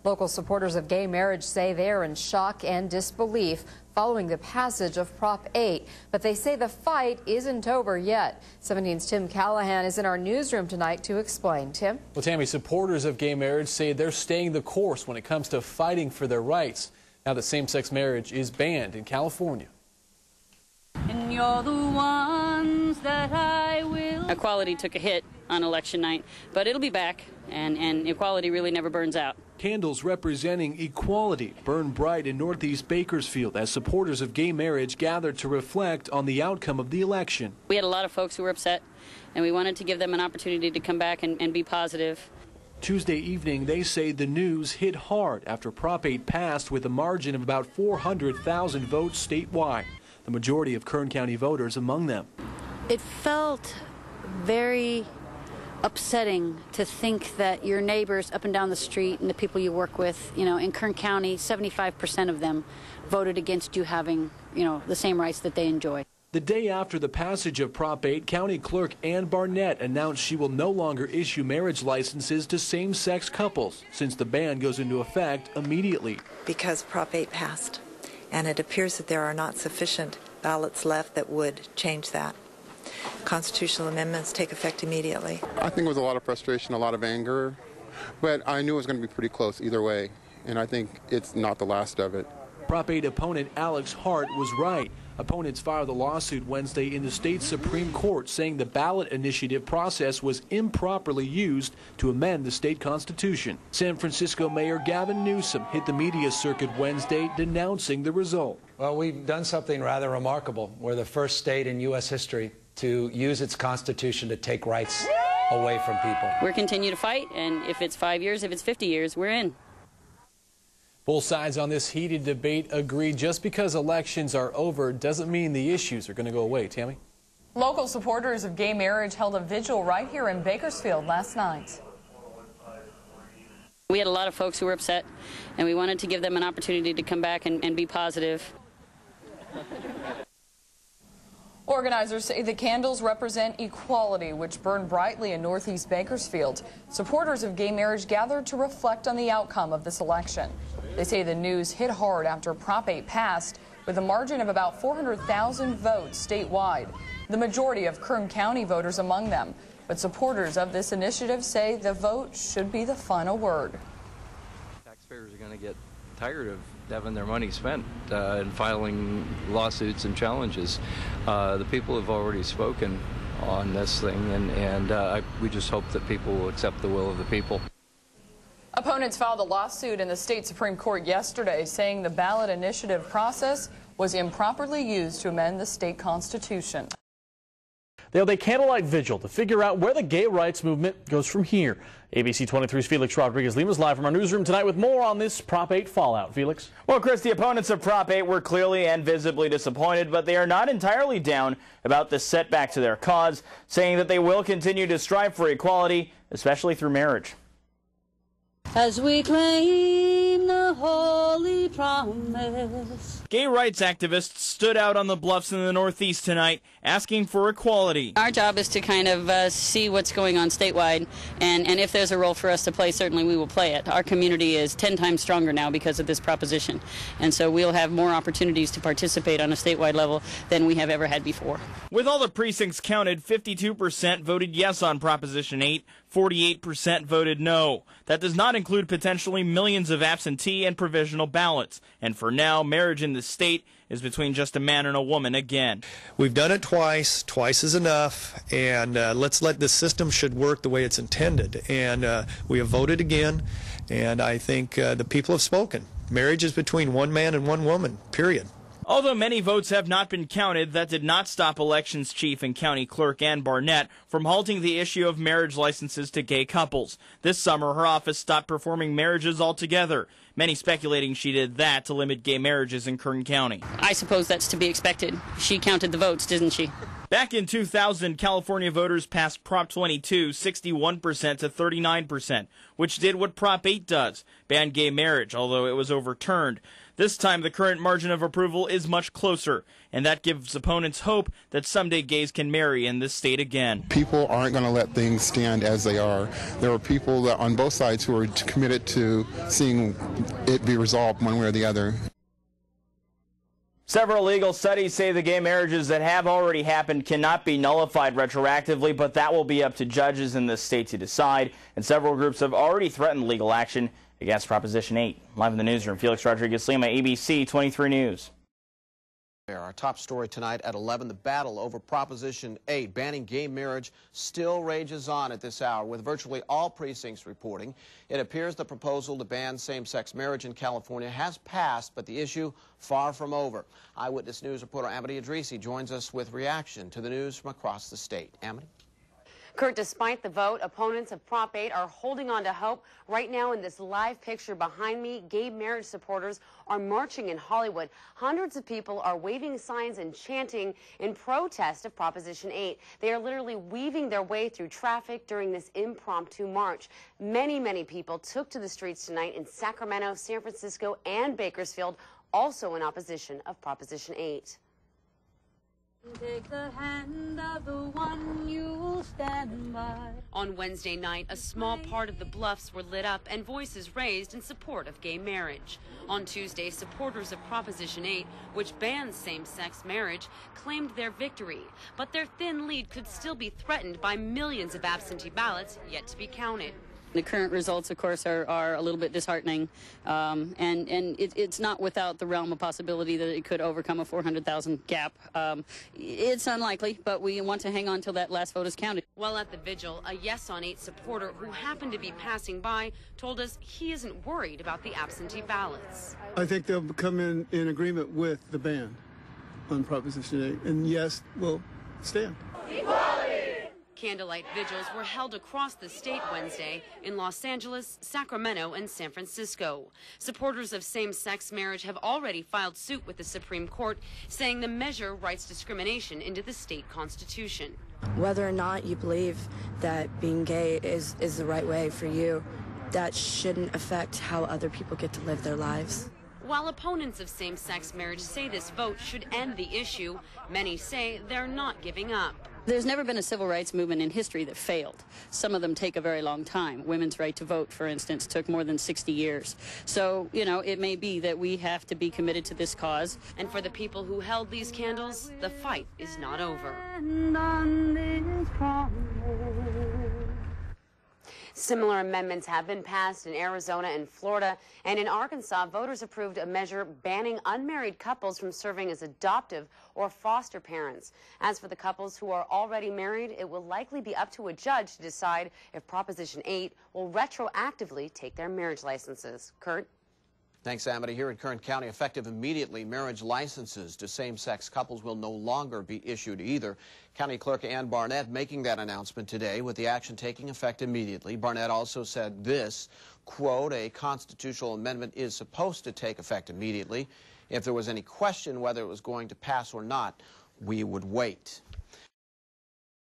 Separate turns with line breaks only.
Local supporters of gay marriage say they are in shock and disbelief following the passage of Prop 8. But they say the fight isn't over yet. 17's Tim Callahan is in our newsroom tonight to explain. Tim?
Well, Tammy, supporters of gay marriage say they're staying the course when it comes to fighting for their rights now that same-sex marriage is banned in California.
And you're the ones that I will. Equality took a hit on election night, but it'll be back, and equality really never burns out.
Candles representing equality burn bright in Northeast Bakersfield as supporters of gay marriage gathered to reflect on the outcome of the election.
We had a lot of folks who were upset, and we wanted to give them an opportunity to come back and be positive.
Tuesday evening, they say the news hit hard after Prop 8 passed with a margin of about 400,000 votes statewide, the majority of Kern County voters among them.
It felt very upsetting to think that your neighbors up and down the street and the people you work with, in Kern County, 75% of them voted against you having, the same rights that they enjoy.
The day after the passage of Prop 8, County Clerk Ann Barnett announced she will no longer issue marriage licenses to same-sex couples since the ban goes into effect immediately.
Because Prop 8 passed, and it appears that there are not sufficient ballots left that would change that. Constitutional amendments take effect immediately.
I think it was a lot of frustration, a lot of anger, but I knew it was going to be pretty close either way, and I think it's not the last of it.
Prop 8 opponent Alex Hart was right. Opponents filed a lawsuit Wednesday in the state Supreme Court saying the ballot initiative process was improperly used to amend the state constitution. San Francisco Mayor Gavin Newsom hit the media circuit Wednesday denouncing the result.
Well, we've done something rather remarkable. We're the first state in U.S. history to use its constitution to take rights away from people.
We'll continue to fight, and if it's 5 years, if it's 50 years, we're in.
Both sides on this heated debate agree just because elections are over doesn't mean the issues are going to go away. Tammy?
Local supporters of gay marriage held a vigil right here in Bakersfield last night.
We had a lot of folks who were upset, and we wanted to give them an opportunity to come back and be positive.
Organizers say the candles represent equality, which burned brightly in Northeast Bakersfield. Supporters of gay marriage gathered to reflect on the outcome of this election. They say the news hit hard after Prop 8 passed with a margin of about 400,000 votes statewide, the majority of Kern County voters among them. But supporters of this initiative say the vote should be the final word.
Taxpayers are going to get tired of having their money spent and filing lawsuits and challenges. The people have already spoken on this thing, and we just hope that people will accept the will of the people.
Opponents filed a lawsuit in the state Supreme Court yesterday saying the ballot initiative process was improperly used to amend the state constitution.
They held a candlelight vigil to figure out where the gay rights movement goes from here. ABC 23's Felix Rodriguez-Lima's live from our newsroom tonight with more on this Prop 8 fallout. Felix?
Well, Chris, the opponents of Prop 8 were clearly and visibly disappointed, but they are not entirely down about the setback to their cause, saying that they will continue to strive for equality, especially through marriage.
As we claim the holy promise.
Gay rights activists stood out on the bluffs in the Northeast tonight, asking for equality.
Our job is to kind of see what's going on statewide, and if there's a role for us to play, certainly we will play it. Our community is 10 times stronger now because of this proposition, and so we'll have more opportunities to participate on a statewide level than we have ever had before.
With all the precincts counted, 52% voted yes on Proposition 8, 48% voted no. That does not include potentially millions of absentee and provisional ballots. And for now, marriage in the state is between just a man and a woman again.
We've done it twice. Twice is enough. And let's let the system should work the way it's intended. And we have voted again. And I think the people have spoken. Marriage is between one man and one woman, period.
Although many votes have not been counted, that did not stop elections chief and county clerk Ann Barnett from halting the issue of marriage licenses to gay couples. This summer, her office stopped performing marriages altogether, many speculating she did that to limit gay marriages in Kern County.
I suppose that's to be expected. She counted the votes, didn't she?
Back in 2000, California voters passed Prop 22, 61% to 39%, which did what Prop 8 does, ban gay marriage, although it was overturned. This time, the current margin of approval is much closer, and that gives opponents hope that someday gays can marry in this state again.
People aren't going to let things stand as they are. There are people that on both sides who are committed to seeing it be resolved one way or the other.
Several legal studies say the gay marriages that have already happened cannot be nullified retroactively, but that will be up to judges in the state to decide. And several groups have already threatened legal action against Proposition 8. Live in the newsroom, Felix Rodriguez-Lima, ABC 23 News.
Our top story tonight at 11, the battle over Proposition 8, banning gay marriage, still rages on at this hour, with virtually all precincts reporting. It appears the proposal to ban same-sex marriage in California has passed, but the issue far from over. Eyewitness News reporter Amity Idrisi joins us with reaction to the news from across the state. Amity?
Kurt, despite the vote, opponents of Prop 8 are holding on to hope. Right now in this live picture behind me, gay marriage supporters are marching in Hollywood. Hundreds of people are waving signs and chanting in protest of Proposition 8. They are literally weaving their way through traffic during this impromptu march. Many people took to the streets tonight in Sacramento, San Francisco, and Bakersfield, also in opposition of Proposition 8.
Take the hand of the one you'll stand by.
On Wednesday night, a small part of the bluffs were lit up and voices raised in support of gay marriage. On Tuesday, supporters of Proposition 8, which bans same-sex marriage, claimed their victory. But their thin lead could still be threatened by millions of absentee ballots yet to be counted.
The current results, of course, are a little bit disheartening, and it's not without the realm of possibility that it could overcome a 400,000 gap. It's unlikely, but we want to hang on till that last vote is counted.
While at the vigil, a Yes on 8 supporter who happened to be passing by told us he isn't worried about the absentee ballots.
I think they'll come in agreement with the ban on Proposition 8, and yes, we'll stand.
Equality! Candlelight vigils were held across the state Wednesday in Los Angeles, Sacramento, and San Francisco. Supporters of same-sex marriage have already filed suit with the Supreme Court, saying the measure writes discrimination into the state constitution.
Whether or not you believe that being gay is the right way for you, that shouldn't affect how other people get to live their lives.
While opponents of same-sex marriage say this vote should end the issue, many say they're not giving up.
There's never been a civil rights movement in history that failed. Some of them take a very long time. Women's right to vote, for instance, took more than 60 years. So, you know, it may be that we have to be committed to this cause.
And for the people who held these candles, the fight is not over. Similar amendments have been passed in Arizona and Florida, and in Arkansas, voters approved a measure banning unmarried couples from serving as adoptive or foster parents. As for the couples who are already married, it will likely be up to a judge to decide if Proposition 8 will retroactively take their marriage licenses. Kurt?
Thanks, Amity. Here in Kern County, effective immediately, marriage licenses to same-sex couples will no longer be issued either. County Clerk Ann Barnett making that announcement today, with the action taking effect immediately. Barnett also said this, quote, a constitutional amendment is supposed to take effect immediately. If there was any question whether it was going to pass or not, we would wait.